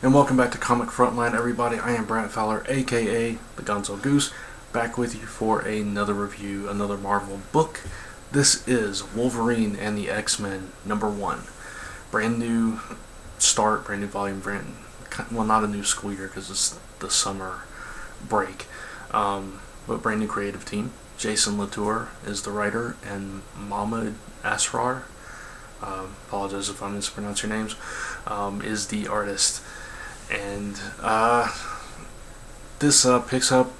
And welcome back to Comic Frontline, everybody. I am Brant Fowler, aka the Gonzogoose, back with you for another review, another Marvel book. This is Wolverine and the X-Men #1. Brand new start, brand new volume, well, not a new school year because it's the summer break, but brand new creative team. Jason Latour is the writer, and Mahmud Asrar, apologize if I mispronounce your names, is the artist. And this picks up,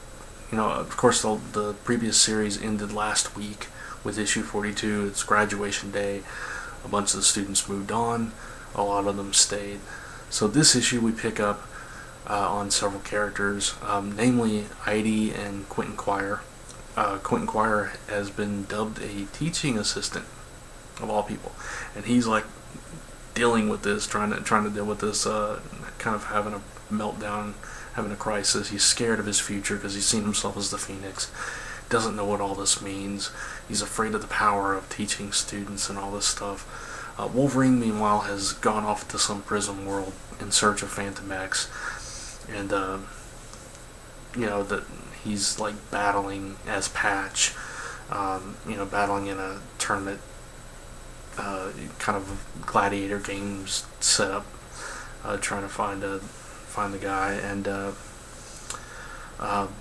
of course the previous series ended last week with issue 42. It's graduation day. A bunch of the students moved on, a lot of them stayed. So this issue we pick up on several characters, namely Idie and Quentin Quire. Quentin Quire has been dubbed a teaching assistant, of all people, and he's like dealing with this, trying to deal with this, kind of having a meltdown, having a crisis. He's scared of his future because he's seen himself as the Phoenix. Doesn't know what all this means. He's afraid of the power of teaching students and all this stuff. Wolverine, meanwhile, has gone off to some prison world in search of Phantom X, and that he's like battling as Patch, battling in a tournament, kind of gladiator games setup, trying to find the guy. And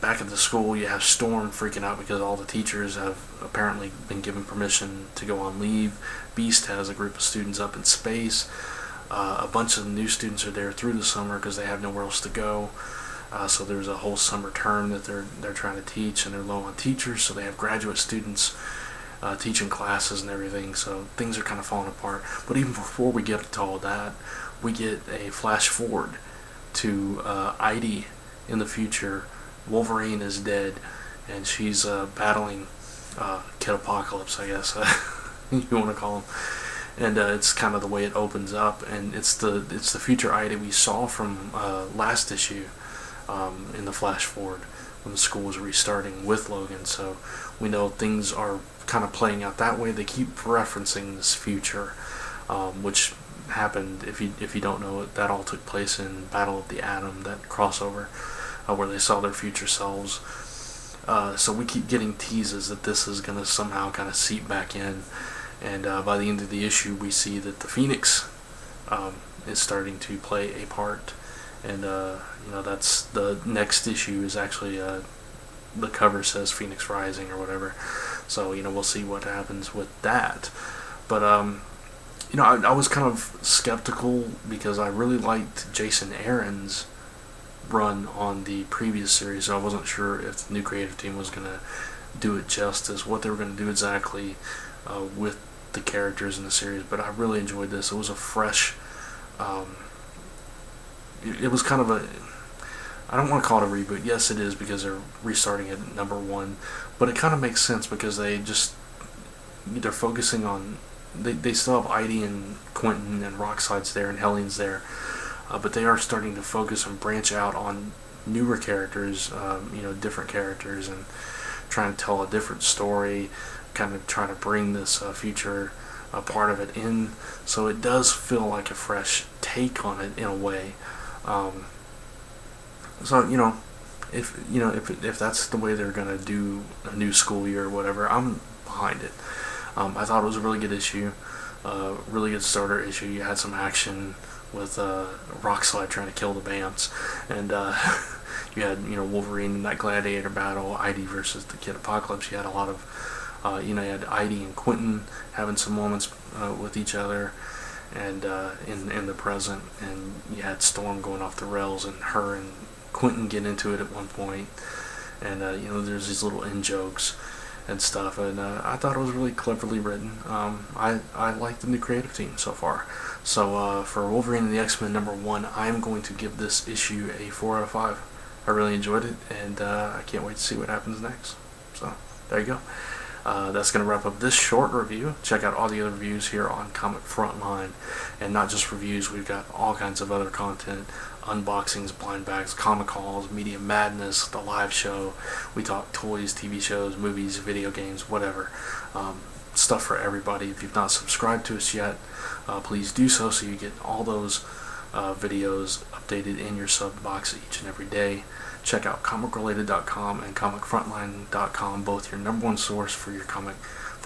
back at the school, you have Storm freaking out because all the teachers have apparently been given permission to go on leave. Beast has a group of students up in space. A bunch of new students are there through the summer because they have nowhere else to go. So there's a whole summer term that they're trying to teach, and they're low on teachers, so they have graduate students teaching classes and everything. So things are kind of falling apart. But even before we get to all that, we get a flash forward to Idie in the future. Wolverine is dead, and she's battling Kid Apocalypse, I guess you want to call him. And it's kind of the way it opens up, and it's the future Idie we saw from last issue, in the flash forward when the school was restarting with Logan. So we know things are kind of playing out that way. They keep referencing this future, which happened, if you don't know it, that all took place in Battle of the Atom, that crossover, where they saw their future selves. So we keep getting teases that this is going to somehow kind of seep back in, and by the end of the issue we see that the Phoenix is starting to play a part. And that's the next issue is actually, the cover says Phoenix Rising or whatever. So we'll see what happens with that. But I was kind of skeptical because I really liked Jason Aaron's run on the previous series. So I wasn't sure if the new creative team was going to do it justice, what they were going to do exactly with the characters in the series. But I really enjoyed this. It was a fresh, it was kind of a, I don't want to call it a reboot. Yes, it is, because they're restarting at #1, but it kind of makes sense because they're focusing on, they still have Idie and Quentin and Rockside's there and Hellion's there, but they are starting to focus and branch out on newer characters, different characters, and trying to tell a different story, kind of trying to bring this future part of it in. So it does feel like a fresh take on it in a way. So if that's the way they're gonna do a new school year or whatever, I'm behind it. I thought it was a really good issue, really good starter issue. You had some action with Rockslide trying to kill the Bamps, and you had Wolverine in that gladiator battle, Idie versus the Kid Apocalypse. You had a lot of you had Idie and Quentin having some moments with each other, and in the present, and you had Storm going off the rails, and her and Quentin get into it at one point, and there's these little in jokes and stuff, and I thought it was really cleverly written. I like the new creative team so far. So for Wolverine and the X-Men #1, I'm going to give this issue a 4 out of 5. I really enjoyed it, and I can't wait to see what happens next. So there you go. That's going to wrap up this short review. Check out all the other reviews here on Comic Frontline, and not just reviews. We've got all kinds of other content, unboxings, blind bags, comic hauls, media madness, the live show. We talk toys, TV shows, movies, video games, whatever. Stuff for everybody. If you've not subscribed to us yet, please do so you get all those videos updated in your sub box each and every day. Check out comicrelated.com and comicfrontline.com, both your number one source for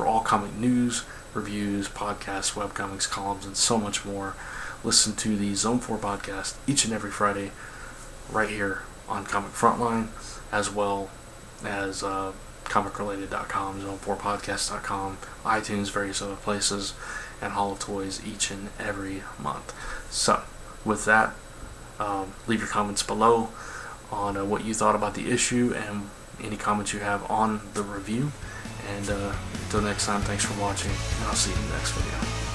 all comic news, reviews, podcasts, webcomics, columns, and so much more. Listen to the Zone 4 podcast each and every Friday right here on Comic Frontline, as well as comicrelated.com, zone4podcast.com, iTunes, various other places, and Hall of Toys each and every month. So, with that, leave your comments below on what you thought about the issue and any comments you have on the review. And until next time, thanks for watching, and I'll see you in the next video.